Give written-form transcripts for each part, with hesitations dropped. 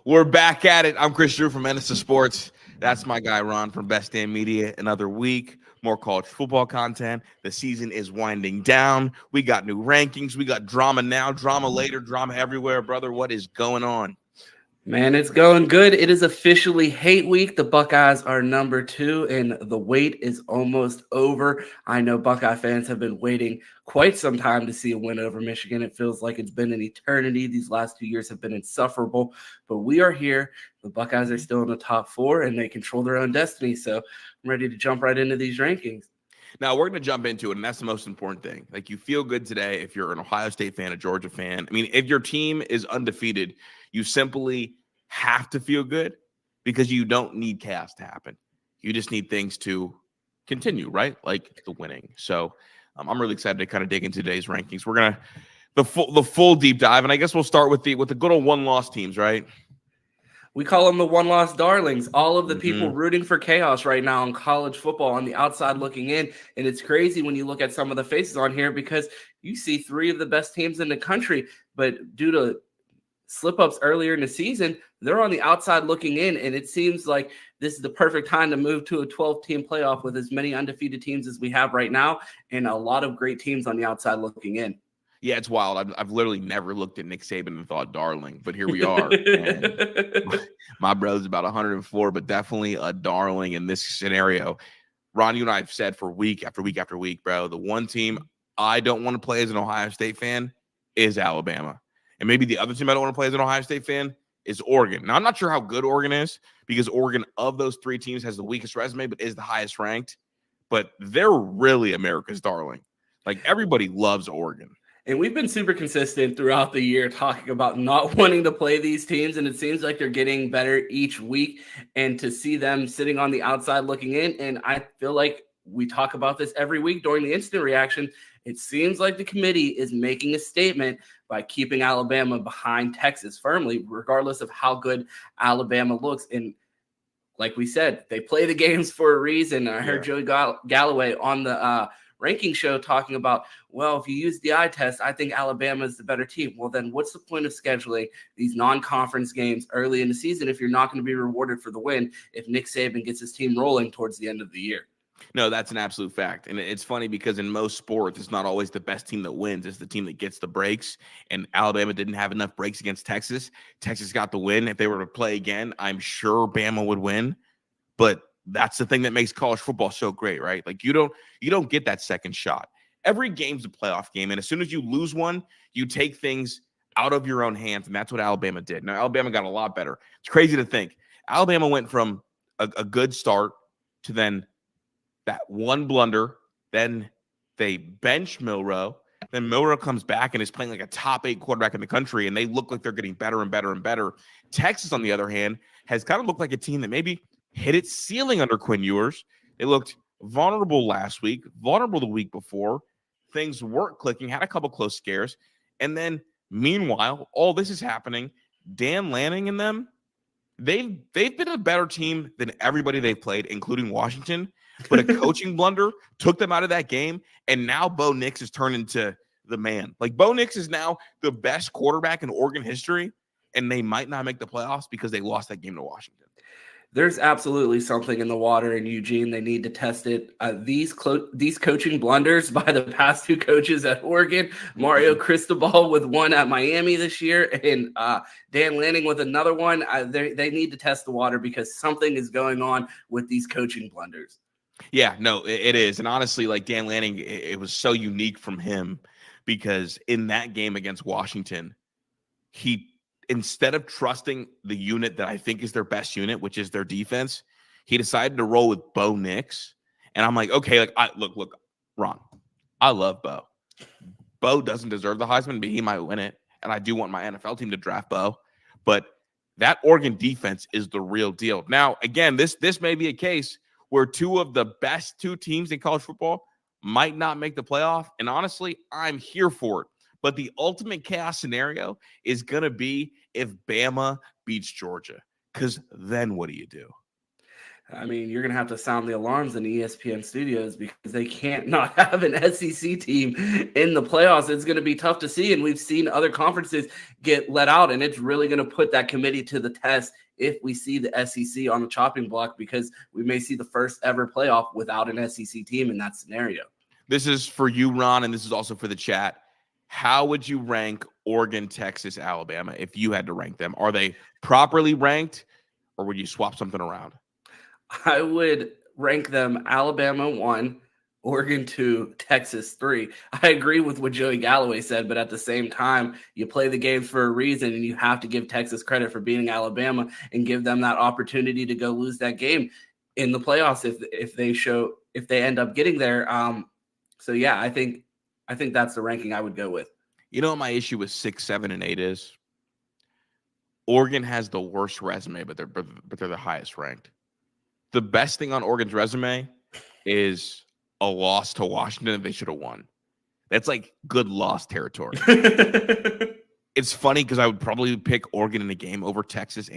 We're back at it. I'm Chris Drew from Menace Sports. That's my guy, Ron, from Best Damn Media. Another week, more college football content. The season is winding down. We got new rankings. We got drama now, drama later, drama everywhere. Brother, what is going on? Man, it's going good. It is officially hate week. The Buckeyes are number 2, and the wait is almost over. I know Buckeye fans have been waiting quite some time to see a win over Michigan. It feels like it's been an eternity. These last 2 years have been insufferable, but we are here. The Buckeyes are still in the top 4, and they control their own destiny. So I'm ready to jump right into these rankings. Now, we're going to jump into it, and that's the most important thing. Like, you feel good today if you're an Ohio State fan, a Georgia fan. I mean, if your team is undefeated, you simply have to feel good because you don't need chaos to happen. You just need things to continue, right? Like the winning. So I'm really excited to kind of dig into today's rankings. We're going to the full deep dive, and I guess we'll start with the good old one-loss teams, right? We call them the one-loss darlings. All of the people rooting for chaos right now in college football on the outside looking in. And it's crazy when you look at some of the faces on here because you see 3 of the best teams in the country, but due to slip-ups earlier in the season, they're on the outside looking in, and it seems like this is the perfect time to move to a 12-team playoff with as many undefeated teams as we have right now and a lot of great teams on the outside looking in. Yeah, it's wild. I've literally never looked at Nick Saban and thought darling, but here we are. And my brother's about 104, but definitely a darling in this scenario. Ron, you and I have said for week after week after week, bro, the one team I don't want to play as an Ohio State fan is Alabama. And maybe the other team I don't want to play as an Ohio State fan is Oregon. Now, I'm not sure how good Oregon is because Oregon, of those 3 teams, has the weakest resume but is the highest ranked. But they're really America's darling. Like, everybody loves Oregon. And we've been super consistent throughout the year talking about not wanting to play these teams, and it seems like they're getting better each week. And to see them sitting on the outside looking in, and I feel like we talk about this every week during the instant reaction, it seems like the committee is making a statement by keeping Alabama behind Texas firmly, regardless of how good Alabama looks. And like we said, they play the games for a reason. I heard Joey Galloway on the ranking show talking about, well, if you use the eye test, I think Alabama is the better team. Well, then what's the point of scheduling these non-conference games early in the season if you're not going to be rewarded for the win if Nick Saban gets his team rolling towards the end of the year? No, that's an absolute fact. And it's funny because in most sports, it's not always the best team that wins. It's the team that gets the breaks. And Alabama didn't have enough breaks against Texas. Texas got the win. If they were to play again, I'm sure Bama would win. But that's the thing that makes college football so great, right? Like, you don't get that second shot. Every game's a playoff game. And as soon as you lose one, you take things out of your own hands. And that's what Alabama did. Now, Alabama got a lot better. It's crazy to think. Alabama went from a good start to then that one blunder, then they bench Milroe, then Milroe comes back and is playing like a top 8 quarterback in the country, and they look like they're getting better and better and better. Texas, on the other hand, has kind of looked like a team that maybe hit its ceiling under Quinn Ewers. They looked vulnerable last week, vulnerable the week before. Things weren't clicking, had a couple close scares. And then, meanwhile, all this is happening. Dan Lanning and them, they've been a better team than everybody they've played, including Washington. But a coaching blunder took them out of that game, and now Bo Nix has turned into the man. Like, Bo Nix is now the best quarterback in Oregon history, and they might not make the playoffs because they lost that game to Washington. There's absolutely something in the water in Eugene. They need to test it. These coaching blunders by the past 2 coaches at Oregon, Mario Cristobal with one at Miami this year, and Dan Lanning with another one. They need to test the water because something is going on with these coaching blunders. Yeah, no, it is. And honestly, like, Dan Lanning, it was so unique from him because in that game against Washington, he, instead of trusting the unit that I think is their best unit, which is their defense, he decided to roll with Bo Nix. And I'm like, okay, like, look, Ron, I love Bo. Bo doesn't deserve the Heisman, but he might win it. And I do want my NFL team to draft Bo. But that Oregon defense is the real deal. Now, again, this may be a case where 2 of the best 2 teams in college football might not make the playoff. And honestly, I'm here for it. But the ultimate chaos scenario is going to be if Bama beats Georgia. Because then what do you do? I mean, you're going to have to sound the alarms in ESPN studios because they can't not have an SEC team in the playoffs. It's going to be tough to see. And we've seen other conferences get let out, and it's really going to put that committee to the test if we see the SEC on the chopping block, because we may see the first ever playoff without an SEC team in that scenario. This is for you, Ron, and this is also for the chat. How would you rank Oregon, Texas, Alabama if you had to rank them? Are they properly ranked, or would you swap something around? I would rank them Alabama 1, Oregon 2, Texas 3. I agree with what Joey Galloway said, but at the same time, you play the games for a reason, and you have to give Texas credit for beating Alabama and give them that opportunity to go lose that game in the playoffs if they end up getting there. So yeah, I think that's the ranking I would go with. You know what my issue with 6, 7, and 8 is? Oregon has the worst resume, but they're the highest ranked. The best thing on Oregon's resume is a loss to Washington that they should have won. That's like good loss territory. It's funny because I would probably pick Oregon in the game over Texas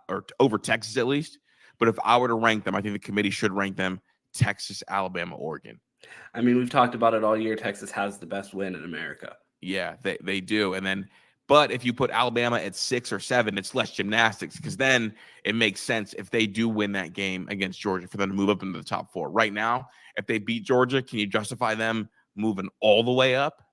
or over Texas at least. But if I were to rank them, I think the committee should rank them Texas, Alabama, Oregon. I mean, we've talked about it all year. Texas has the best win in America. Yeah, they do. And then, but if you put Alabama at 6 or 7, it's less gymnastics, because then it makes sense if they do win that game against Georgia for them to move up into the top 4. Right now, if they beat Georgia, can you justify them moving all the way up?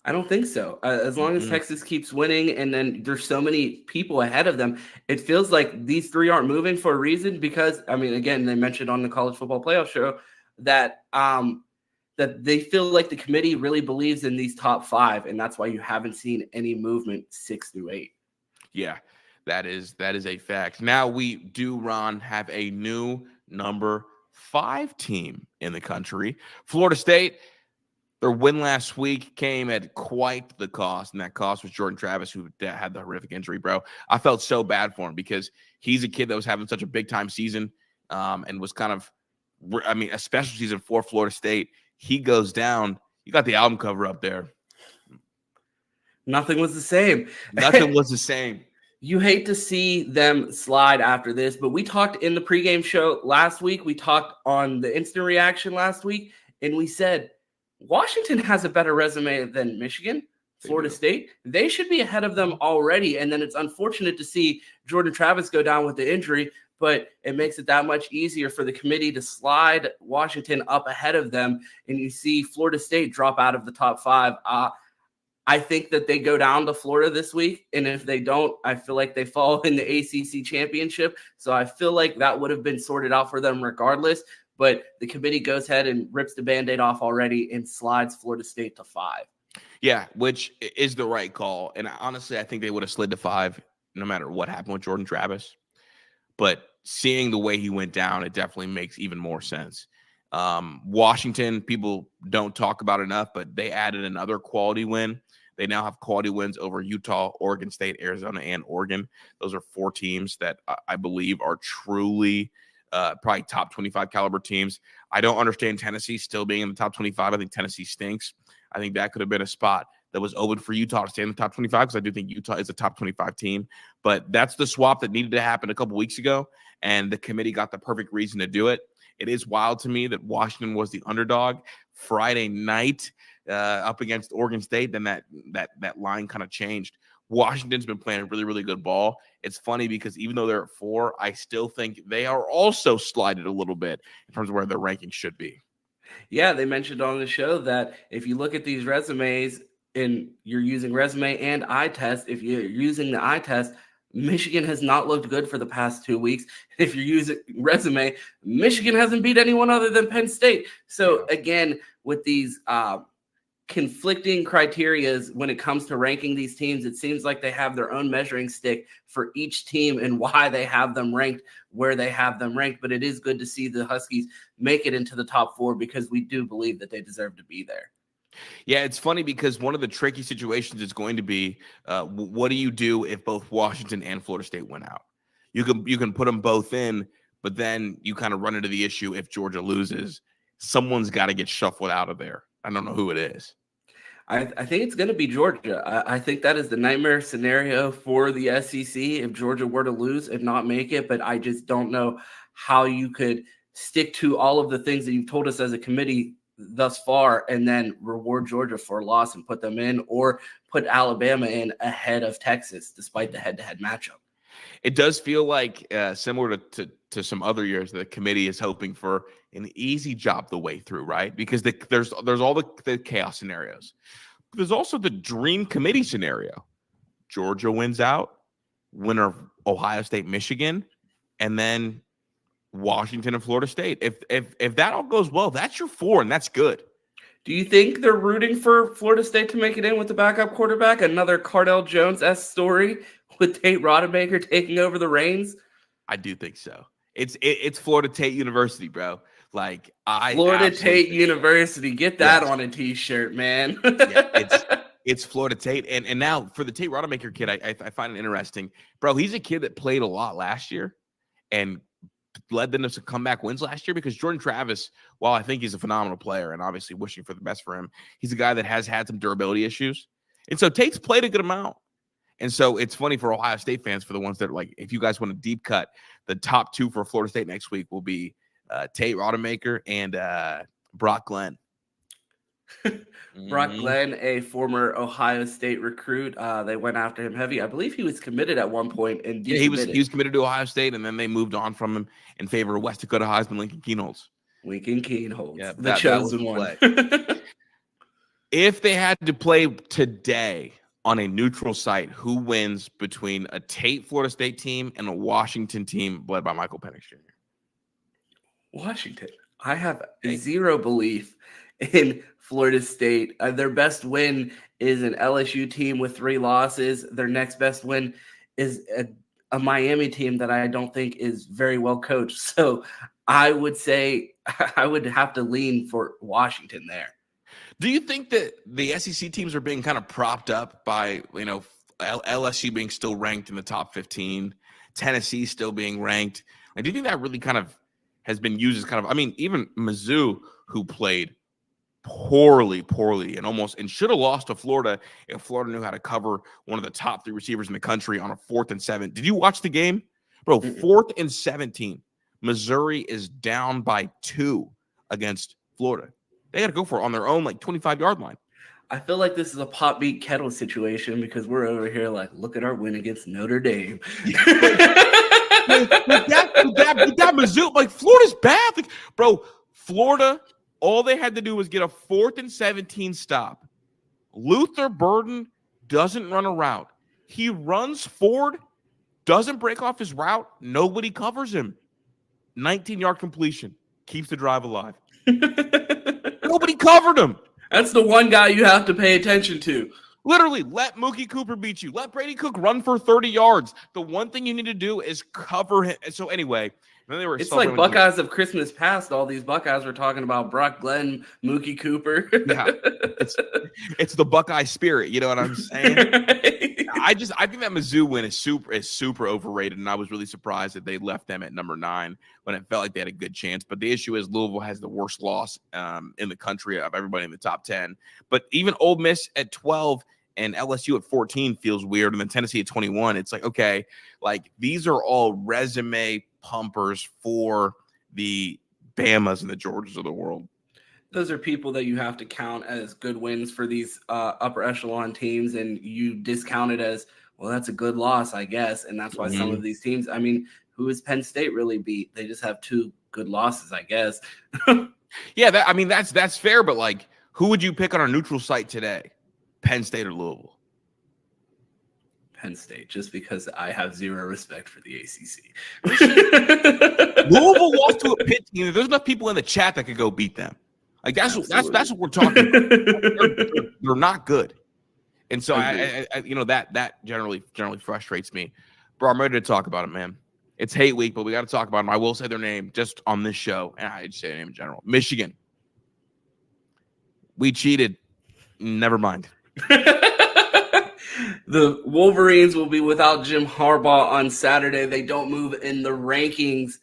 I don't think so. As long as Texas keeps winning, and then there's so many people ahead of them, it feels like these 3 aren't moving for a reason. Because, I mean, again, they mentioned on the college football playoff show that that they feel like the committee really believes in these top 5, and that's why you haven't seen any movement 6 through 8. Yeah, that is a fact. Now we do, Ron, have a new number 5 team in the country. Florida State, their win last week came at quite the cost, and that cost was Jordan Travis, who had the horrific injury, bro. I felt so bad for him because he's a kid that was having such a big-time season and was kind of, I mean, a special season for Florida State. He goes down. You got the album cover up there. Nothing was the same. Nothing was the same. You hate to see them slide after this, but we talked in the pregame show last week. We talked on the instant reaction last week, and we said Washington has a better resume than Michigan, Florida State. They should be ahead of them already, and then it's unfortunate to see Jordan Travis go down with the injury, but it makes it that much easier for the committee to slide Washington up ahead of them, and you see Florida State drop out of the top 5. I think that they go down to Florida this week, and if they don't, I feel like they fall in the ACC championship. So I feel like that would have been sorted out for them regardless, but the committee goes ahead and rips the Band-Aid off already and slides Florida State to 5. Yeah, which is the right call. And honestly, I think they would have slid to 5 no matter what happened with Jordan Travis. But seeing the way he went down, it definitely makes even more sense. Washington, people don't talk about enough, but they added another quality win. They now have quality wins over Utah, Oregon State, Arizona, and Oregon. Those are 4 teams that I believe are truly probably top 25 caliber teams. I don't understand Tennessee still being in the top 25. I think Tennessee stinks. I think that could have been a spot that was open for Utah to stay in the top 25, because I do think Utah is a top 25 team. But that's the swap that needed to happen a couple weeks ago, and the committee got the perfect reason to do it. It is wild to me that Washington was the underdog Friday night up against Oregon State. Then that line kind of changed. Washington's been playing really, really good ball. It's funny because even though they're at 4, I still think they are also slided a little bit in terms of where their ranking should be. Yeah, they mentioned on the show that if you look at these resumes and you're using resume and eye test, if you're using the eye test, Michigan has not looked good for the past 2 weeks. If you're using resume, Michigan hasn't beat anyone other than Penn State. So again, with these conflicting criterias when it comes to ranking these teams, it seems like they have their own measuring stick for each team and why they have them ranked where they have them ranked. But it is good to see the Huskies make it into the top 4, because we do believe that they deserve to be there. Yeah, it's funny because one of the tricky situations is going to be what do you do if both Washington and Florida State win out? You can put them both in, but then you kind of run into the issue if Georgia loses. Someone's got to get shuffled out of there. I don't know who it is. I think it's going to be Georgia. I think that is the nightmare scenario for the SEC if Georgia were to lose and not make it. But I just don't know how you could stick to all of the things that you've told us as a committee thus far and then reward Georgia for a loss and put them in, or put Alabama in ahead of Texas despite the head-to-head matchup. It does feel like similar to some other years, the committee is hoping for an easy job the way through, right? Because there's all the chaos scenarios. But there's also the dream committee scenario. Georgia wins out, winner of Ohio State, Michigan, and then Washington and Florida State. If that all goes well, that's your 4, and that's good. Do you think they're rooting for Florida State to make it in with the backup quarterback? Another Cardell Jones-esque story with Tate Rodemaker taking over the reins? I do think so. It's Florida Tate University, bro. Like Florida Tate University. Get that on a t-shirt, man. It's Florida Tate. And now for the Tate Rodemaker kid, I find it interesting. Bro, he's a kid that played a lot last year and led them to some comeback wins last year, because Jordan Travis, while I think he's a phenomenal player and obviously wishing for the best for him, he's a guy that has had some durability issues. And so Tate's played a good amount. And so it's funny for Ohio State fans, for the ones that are like, if you guys want a deep cut, the top 2 for Florida State next week will be Tate Rodemaker and Brock Glenn. Brock Glenn, a former Ohio State recruit. They went after him heavy. I believe he was committed at one point. And he was committed to Ohio State, and then they moved on from him in favor of West Dakota Heisman Lincoln Kienholz. Lincoln Kienholz, the chosen one. If they had to play today on a neutral site, who wins between a Tate Florida State team and a Washington team led by Michael Penix Jr.? Washington. I have zero belief in Florida State. Their best win is an LSU team with 3 losses. Their next best win is a Miami team that I don't think is very well coached. So I would say I would have to lean for Washington there. Do you think that the SEC teams are being kind of propped up by, LSU being still ranked in the top 15, Tennessee still being ranked? Do you think that really kind of has been used as kind of, even Mizzou, who played poorly and should have lost to Florida if Florida knew how to cover one of the top 3 receivers in the country on a 4th and 7. Did you watch the game? Bro, 4th and 17. Missouri is down by 2 against Florida. They got to go for it on their own, 25-yard line. I feel like this is a pot beat kettle situation, because we're over here like, look at our win against Notre Dame. with that Mizzou, Florida's bad. Bro, Florida, all they had to do was get a 4th and 17 stop. Luther Burden doesn't run a route. He runs forward, doesn't break off his route. Nobody covers him. 19-yard completion. Keeps the drive alive. Nobody covered him. That's the one guy you have to pay attention to. Literally, let Mookie Cooper beat you. Let Brady Cook run for 30 yards. The one thing you need to do is cover him. And so anyway, then they were. It's like Buckeyes of Christmas past. All these Buckeyes were talking about Brock Glenn, Mookie Cooper. Yeah, it's the Buckeye spirit. You know what I'm saying? I think that Mizzou win is super overrated, and I was really surprised that they left them at number 9 when it felt like they had a good chance. But the issue is Louisville has the worst loss in the country of everybody in the top 10. But even Ole Miss at 12 and LSU at 14 feels weird, and then Tennessee at 21. It's like, okay, these are all resume pumpers for the Bamas and the Georgias of the world. Those are people that you have to count as good wins for these upper echelon teams, and you discount it as, well, that's a good loss, I guess. And that's why some of these teams, who has Penn State really beat? They just have 2 good losses, I guess. Yeah, that's fair, but who would you pick on a neutral site today? Penn State or Louisville? Penn State, just because I have zero respect for the ACC. Louisville lost to a Pitt team. There's enough people in the chat that could go beat them. That's what we're talking about. They're not good, and so I that generally frustrates me. Bro, I'm ready to talk about it, man. It's hate week, but we got to talk about them. I will say their name just on this show, and I just say their name in general. Michigan. We cheated. Never mind. The Wolverines will be without Jim Harbaugh on Saturday. They don't move in the rankings.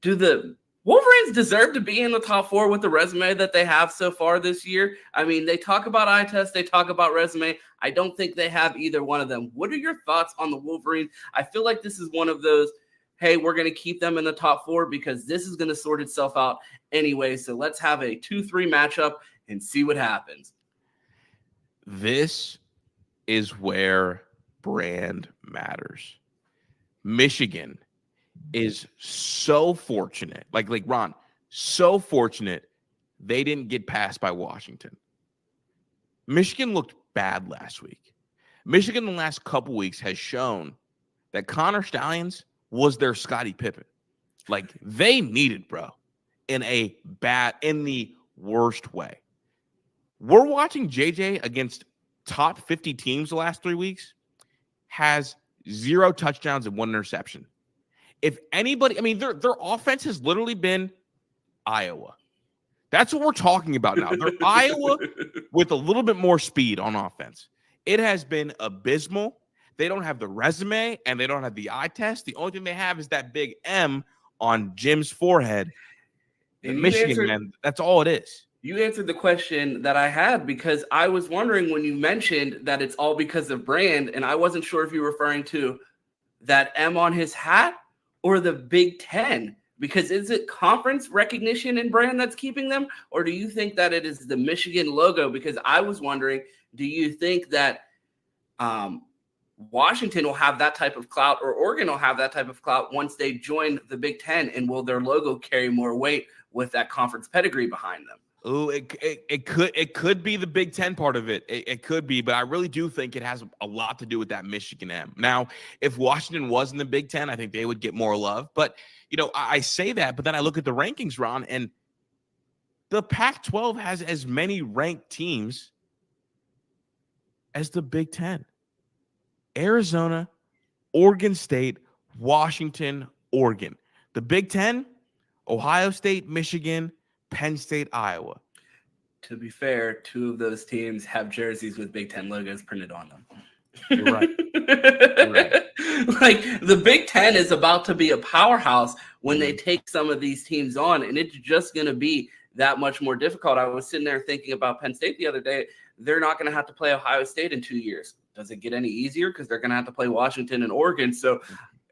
Do the Wolverines deserve to be in the top 4 with the resume that they have so far this year. I mean, they talk about eye test, they talk about resume. I don't think they have either one of them. What are your thoughts on the Wolverines? I feel like this is one of those, hey, we're going to keep them in the top 4 because this is going to sort itself out anyway. So let's have a 2-3 matchup and see what happens. This is where brand matters. Michigan is so fortunate, like Ron, so fortunate they didn't get passed by Washington. Michigan looked bad last week. Michigan in the last couple weeks has shown that Connor Stallions was their Scottie Pippen. Like, they needed, bro, in the worst way. We're watching JJ against top 50 teams the last 3 weeks, has 0 touchdowns and 1 interception. If anybody, I mean, their offense has literally been Iowa. That's what we're talking about now. They're Iowa with a little bit more speed on offense. It has been abysmal. They don't have the resume and they don't have the eye test. The only thing they have is that big M on Jim's forehead. And Michigan, man, that's all it is. You answered the question that I had because I was wondering when you mentioned that it's all because of brand, and I wasn't sure if you were referring to that M on his hat or the Big Ten. Because is it conference recognition and brand that's keeping them? Or do you think that it is the Michigan logo? Because I was wondering, do you think that Washington will have that type of clout or Oregon will have that type of clout once they join the Big Ten? And will their logo carry more weight with that conference pedigree behind them? Oh, it could be the Big Ten part of it. It could be, but I really do think it has a lot to do with that Michigan M. Now, if Washington was in the Big Ten, I think they would get more love. But, you know, I say that, but then I look at the rankings, Ron, and the Pac-12 has as many ranked teams as the Big Ten. Arizona, Oregon State, Washington, Oregon. The Big Ten, Ohio State, Michigan, Penn State, Iowa. To be fair, 2 of those teams have jerseys with Big Ten logos printed on them. You're right. You're right. Like, the Big Ten is about to be a powerhouse when they take some of these teams on, and it's just going to be that much more difficult. I was sitting there thinking about Penn State the other day. They're not going to have to play Ohio State in 2 years. Does it get any easier? Because they're going to have to play Washington and Oregon. So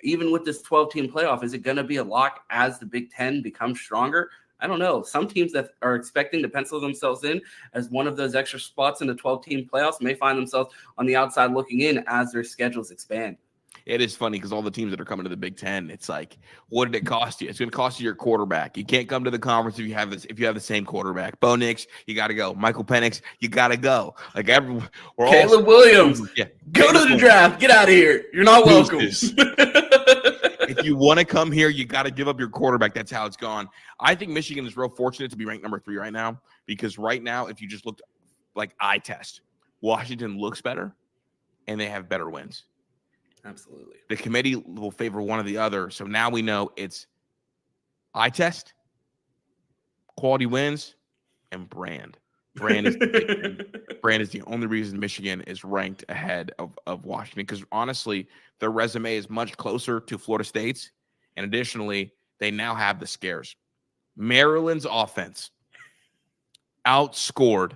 even with this 12-team playoff, is it going to be a lock as the Big Ten becomes stronger? I don't know. Some teams that are expecting to pencil themselves in as one of those extra spots in the 12-team playoffs may find themselves on the outside looking in as their schedules expand. It is funny because all the teams that are coming to the Big Ten, it's like, what did it cost you? It's going to cost you your quarterback. You can't come to the conference if you have this. If you have the same quarterback, Bo Nix, you got to go. Michael Penix, you got to go. Like we're Caleb Williams, yeah, go to the draft. Get out of here. You're not welcome. If you want to come here, you got to give up your quarterback. That's how it's gone. I think Michigan is real fortunate to be ranked number 3 right now because right now, if you just looked like eye test, Washington looks better and they have better wins. Absolutely. The committee will favor one or the other. So now we know it's eye test, quality wins, and brand. Brand is the big thing. Brand is the only reason Michigan is ranked ahead of Washington because honestly, their resume is much closer to Florida State's. And additionally, they now have the scares. Maryland's offense outscored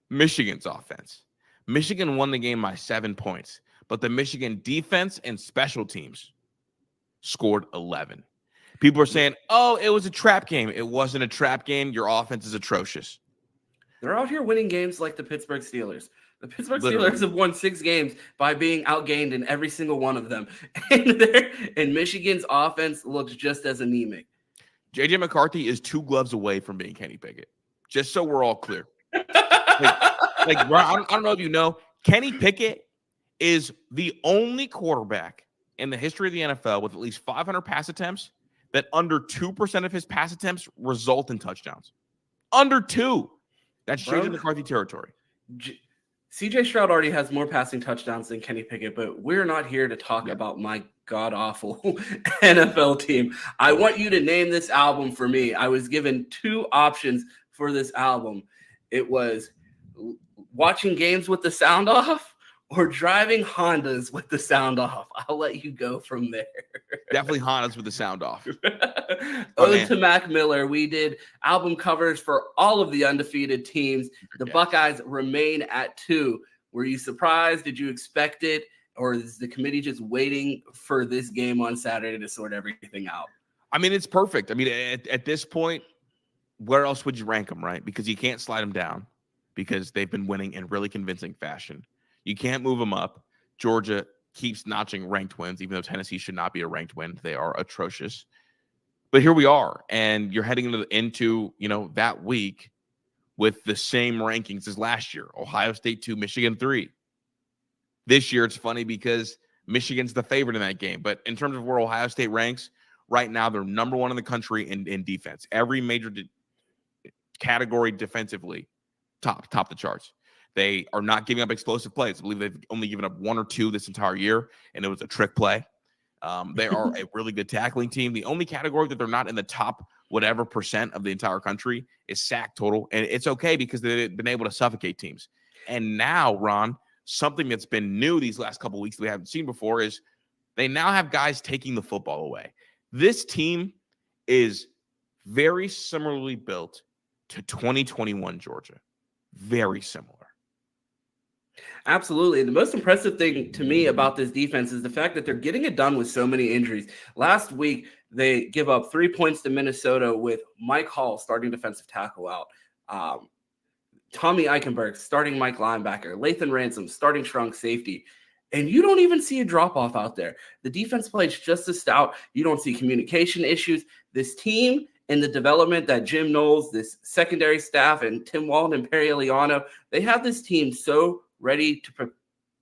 Michigan's offense. Michigan won the game by 7 points, but the Michigan defense and special teams scored 11. People are saying, oh, it was a trap game. It wasn't a trap game. Your offense is atrocious. They're out here winning games like the Pittsburgh Steelers. The Pittsburgh Steelers have won 6 games by being outgained in every single one of them. And Michigan's offense looks just as anemic. J.J. McCarthy is 2 gloves away from being Kenny Pickett, just so we're all clear. I don't know if you know, Kenny Pickett is the only quarterback in the history of the NFL with at least 500 pass attempts that under 2% of his pass attempts result in touchdowns. Under 2. That's J.J. McCarthy territory. C.J. Stroud already has more passing touchdowns than Kenny Pickett, but we're not here to talk about my god-awful NFL team. I want you to name this album for me. I was given 2 options for this album. It was watching games with the sound off or driving Hondas with the sound off? I'll let you go from there. Definitely Hondas with the sound off. Ode to Mac Miller. We did album covers for all of the undefeated teams. The Buckeyes remain at 2. Were you surprised? Did you expect it? Or is the committee just waiting for this game on Saturday to sort everything out? I mean, it's perfect. I mean, at this point, where else would you rank them, right? Because you can't slide them down because they've been winning in really convincing fashion. You can't move them up. Georgia keeps notching ranked wins, even though Tennessee should not be a ranked win. They are atrocious. But here we are, and you're heading into that week with the same rankings as last year. Ohio State 2, Michigan 3. This year, it's funny because Michigan's the favorite in that game. But in terms of where Ohio State ranks, right now they're number 1 in the country in defense. Every major category defensively, top the charts. They are not giving up explosive plays. I believe they've only given up 1 or 2 this entire year, and it was a trick play. They are a really good tackling team. The only category that they're not in the top whatever percent of the entire country is sack total, and it's okay because they've been able to suffocate teams. And now, Ron, something that's been new these last couple of weeks that we haven't seen before is they now have guys taking the football away. This team is very similarly built to 2021 Georgia. Very similar. Absolutely. The most impressive thing to me about this defense is the fact that they're getting it done with so many injuries. Last week, they give up 3 points to Minnesota with Mike Hall, starting defensive tackle, out. Tommy Eichenberg, starting Mike linebacker. Lathan Ransom, starting strong safety. And you don't even see a drop-off out there. The defense plays just as stout. You don't see communication issues. This team and the development that Jim Knowles, this secondary staff, and Tim Walton and Perry Eliano, they have this team so ready to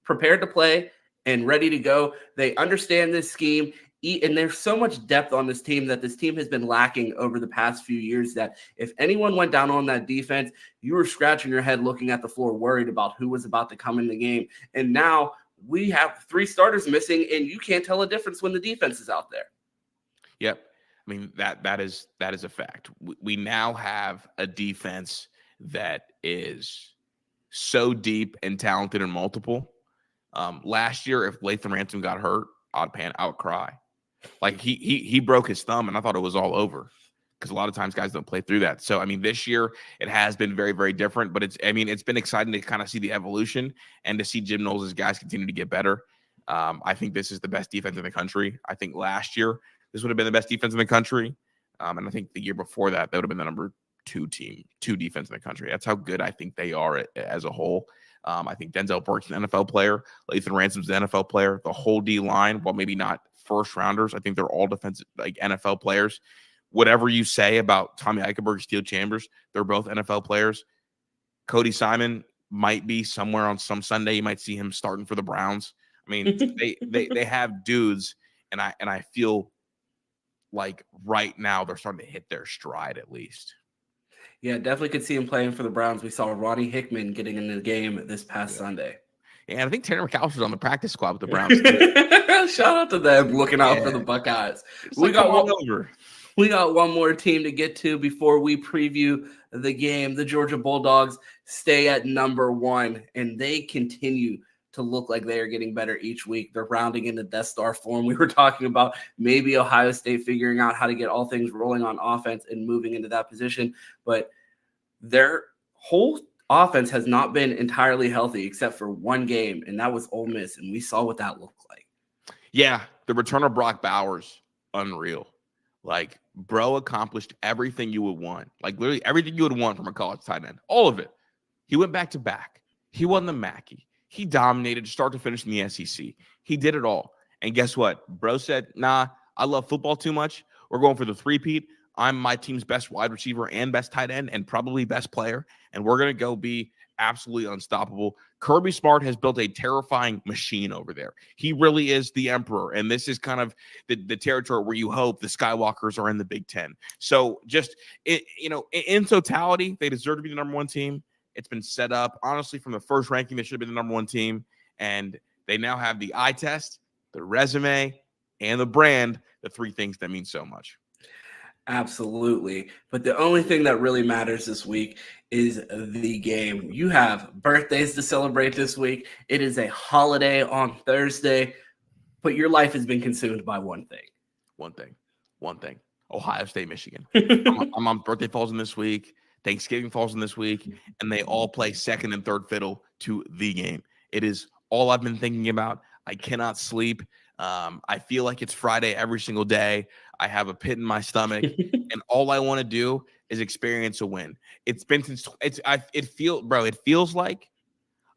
prepared to play and ready to go. They understand this scheme, and there's so much depth on this team that this team has been lacking over the past few years that if anyone went down on that defense, you were scratching your head looking at the floor worried about who was about to come in the game. And now we have 3 starters missing, and you can't tell a difference when the defense is out there. Yep. I mean, that is a fact. We now have a defense that is so deep and talented and multiple. Last year, if Lathan Ransom got hurt, I would cry. Like he broke his thumb, and I thought it was all over because a lot of times guys don't play through that. So I mean, this year it has been very, very different. But it's been exciting to kind of see the evolution and to see Jim Knowles' guys continue to get better. I think this is the best defense in the country. I think last year this would have been the best defense in the country, and I think the year before that would have been the number 2 defense in the country. That's how good I think they are as a whole. I think Denzel Burke's an NFL player. Lathan Ransom's an NFL player. The whole D line, while maybe not first rounders, I think they're all defensive, like NFL players. Whatever you say about Tommy Eichenberg, Steel Chambers, they're both NFL players. Cody Simon might be somewhere on some Sunday. You might see him starting for the Browns. I mean, they have dudes, and I feel like right now they're starting to hit their stride at least. Yeah, definitely could see him playing for the Browns. We saw Ronnie Hickman getting in the game this past Sunday. Yeah, and I think Tanner McAllister's on the practice squad with the Browns too. Shout out to them looking out for the Buckeyes. We got one more team to get to before we preview the game. The Georgia Bulldogs stay at number 1, and they continue to look like they are getting better each week. They're rounding into Death Star form. We were talking about maybe Ohio State figuring out how to get all things rolling on offense and moving into that position, but their whole offense has not been entirely healthy except for one game, and that was Ole Miss, and we saw what that looked like. Yeah, the return of Brock Bowers, unreal. Like, bro accomplished everything you would want. Like, literally everything you would want from a college tight end. All of it. He went back to back. He won the Mackey. He dominated start to finish in the SEC. He did it all. And guess what? Bro said, nah, I love football too much. We're going for the three-peat. I'm my team's best wide receiver and best tight end and probably best player. And we're going to go be absolutely unstoppable. Kirby Smart has built a terrifying machine over there. He really is the emperor. And this is kind of the territory where you hope the Skywalkers are in the Big Ten. So just, in totality, they deserve to be the number 1 team. It's been set up, honestly, from the first ranking, they should have been the number 1 team. And they now have the eye test, the resume, and the brand, the 3 things that mean so much. Absolutely. But the only thing that really matters this week is the game. You have birthdays to celebrate this week. It is a holiday on Thursday, but your life has been consumed by one thing. One thing. One thing. Ohio State, Michigan. Absolutely. My mom's birthday falls in this week. Thanksgiving falls in this week, and they all play second and third fiddle to the game. It is all I've been thinking about. I cannot sleep. I feel like it's Friday every single day. I have a pit in my stomach, and all I want to do is experience a win. It's been since it feels like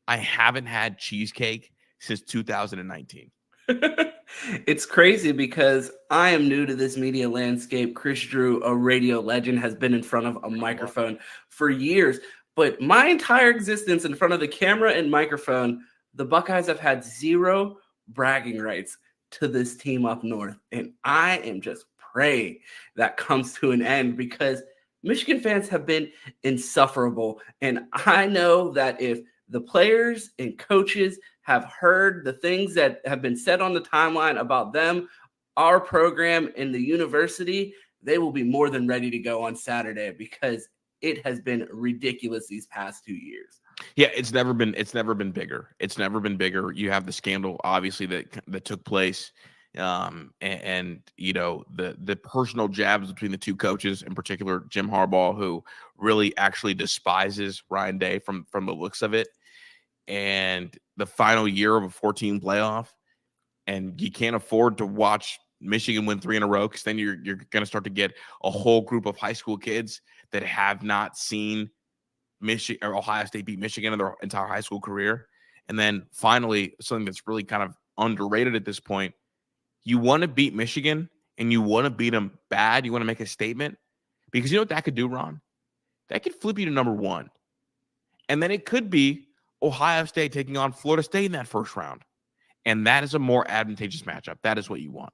I haven't had cheesecake since 2019. It's crazy because I am new to this media landscape. Chris Drew, a radio legend, has been in front of a microphone for years. But my entire existence in front of the camera and microphone, the Buckeyes have had zero bragging rights to this team up north. And I am just praying that comes to an end because Michigan fans have been insufferable. And I know that if the players and coaches have heard the things that have been said on the timeline about them, our program, and the university, they will be more than ready to go on Saturday because it has been ridiculous these past 2 years. Yeah, it's never been bigger. It's never been bigger. You have the scandal, obviously, that took place, and you know the personal jabs between the two coaches, in particular Jim Harbaugh, who really actually despises Ryan Day from the looks of it, and the final year of a 14 playoff, and you can't afford to watch Michigan win 3 in a row because then you're going to start to get a whole group of high school kids that have not seen Michigan or Ohio State beat Michigan in their entire high school career. And then finally, something that's really kind of underrated at this point, you want to beat Michigan and you want to beat them bad. You want to make a statement because you know what that could do, Ron? That could flip you to number 1. And then it could be Ohio State taking on Florida State in that first round. And that is a more advantageous matchup. That is what you want.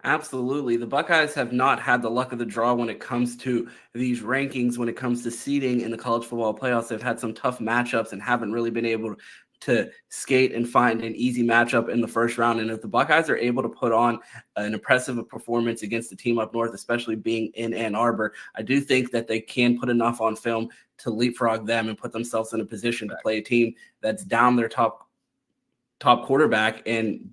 Absolutely. The Buckeyes have not had the luck of the draw when it comes to these rankings, when it comes to seeding in the college football playoffs. They've had some tough matchups and haven't really been able to skate and find an easy matchup in the first round. And if the Buckeyes are able to put on an impressive performance against the team up north, especially being in Ann Arbor, I do think that they can put enough on film to leapfrog them and put themselves in a position to play a team that's down their top quarterback and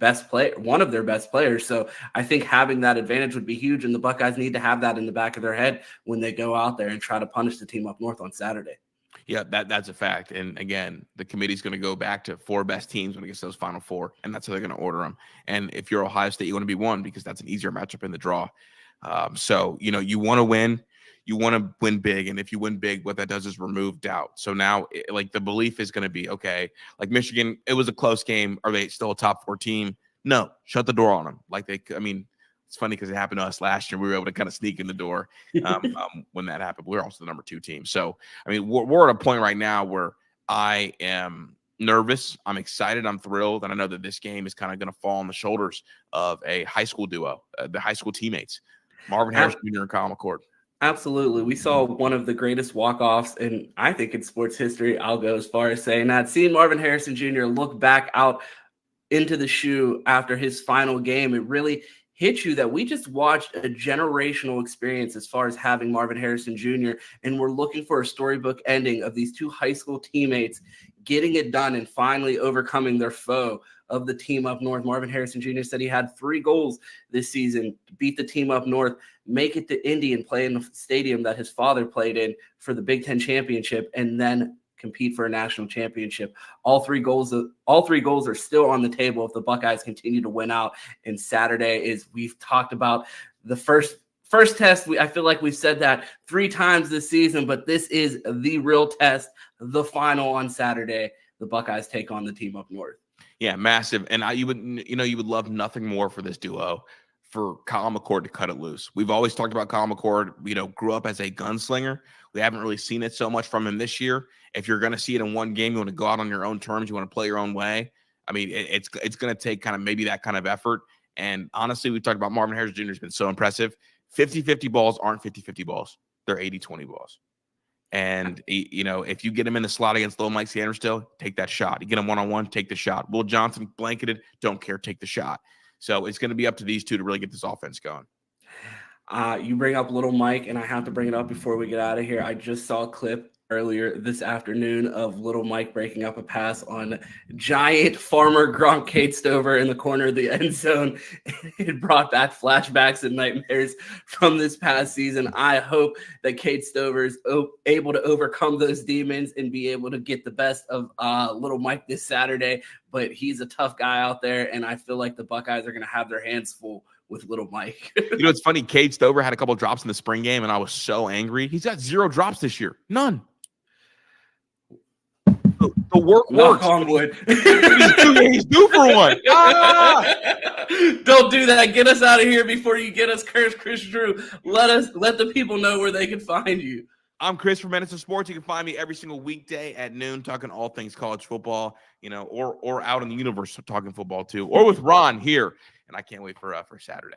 one of their best players. So I think having that advantage would be huge, and the Buckeyes need to have that in the back of their head when they go out there and try to punish the team up north on Saturday. Yeah, that's a fact. And again, the committee's going to go back to 4 best teams when it gets to those Final Four, and that's how they're going to order them. And if you're Ohio State, you want to be 1 because that's an easier matchup in the draw. So, you know, you want to win. You want to win big, and if you win big, what that does is remove doubt. So now, like, the belief is going to be, okay, like Michigan, it was a close game. Are they still a top 4 team? No, shut the door on them. It's funny because it happened to us last year. We were able to kind of sneak in the door when that happened. We're also the number 2 team. So, I mean, we're at a point right now where I am nervous. I'm excited. I'm thrilled. And I know that this game is kind of going to fall on the shoulders of a high school duo, the high school teammates, Marvin Harris Jr. and Kyle McCord. Absolutely. We saw one of the greatest walk-offs, and I think in sports history, I'll go as far as saying that. Seeing Marvin Harrison Jr. look back out into the shoe after his final game, it really hit you that we just watched a generational experience as far as having Marvin Harrison Jr., and we're looking for a storybook ending of these 2 high school teammates getting it done and finally overcoming their foe of the team up north. Marvin Harrison Jr. said he had 3 goals this season to beat the team up north, make it to Indy and play in the stadium that his father played in for the Big Ten championship, and then compete for a national championship. All three goals are still on the table if the Buckeyes continue to win out. And Saturday is, we've talked about the first test. I feel like we've said that 3 times this season, but this is the real test, the final on Saturday. The Buckeyes take on the team up north. Yeah, massive. And you would love nothing more for this duo, for Kyle McCord to cut it loose. We've always talked about Kyle McCord, grew up as a gunslinger. We haven't really seen it so much from him this year. If you're going to see it in one game, you want to go out on your own terms, you want to play your own way. I mean, it's going to take kind of maybe that kind of effort. And honestly, we talked about Marvin Harris Jr. has been so impressive. 50-50 balls aren't 50-50 balls. They're 80-20 balls. And, if you get him in the slot against Little Mike Sanderstill, take that shot. You get him one-on-one, take the shot. Will Johnson blanketed, don't care, take the shot. So it's going to be up to these two to really get this offense going. You bring up Little Mike, and I have to bring it up before we get out of here. I just saw a clip earlier this afternoon of Little Mike breaking up a pass on giant farmer Gronk Kate Stover in the corner of the end zone. It brought back flashbacks and nightmares from this past season. I hope that Kate Stover is able to overcome those demons and be able to get the best of Little Mike this Saturday. But he's a tough guy out there, and I feel like the Buckeyes are going to have their hands full with Little Mike. You know, it's funny. Cade Stover had a couple drops in the spring game, and I was so angry. He's got 0 drops this year. None. The work Knock works. on wood. He's due for one. Don't do that. Get us out of here before you get us cursed, Chris Drew. Let the people know where they can find you. I'm Chris from Minutes of Sports. You can find me every single weekday at noon talking all things college football, you know, or out in the universe talking football too, or with Ron here. And I can't wait for Saturday.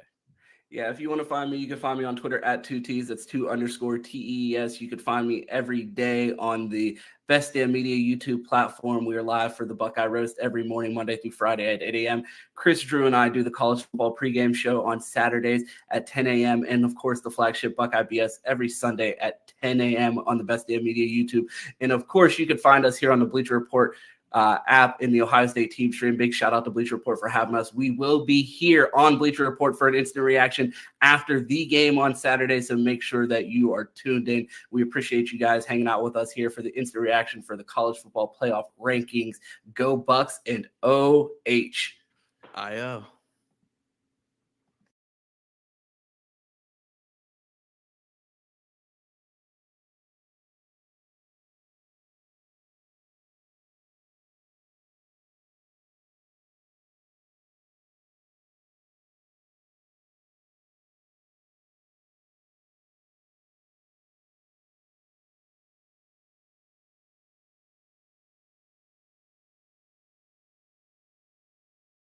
Yeah, if you want to find me, you can find me on Twitter at 2Ts. That's 2_TES. You can find me every day on the Best Damn Media YouTube platform. We are live for the Buckeye Roast every morning, Monday through Friday at 8 a.m. Chris Drew and I do the college football pregame show on Saturdays at 10 a.m. And, of course, the flagship Buckeye BS every Sunday at 10 a.m. on the Best Damn Media YouTube. And, of course, you can find us here on the Bleacher Report app in the Ohio State team stream. Big shout out to Bleacher Report for having us. We will be here on Bleacher Report for an instant reaction after the game on Saturday, so make sure that you are tuned in. We appreciate you guys hanging out with us here for the instant reaction for the college football playoff rankings. Go Bucks and OH. I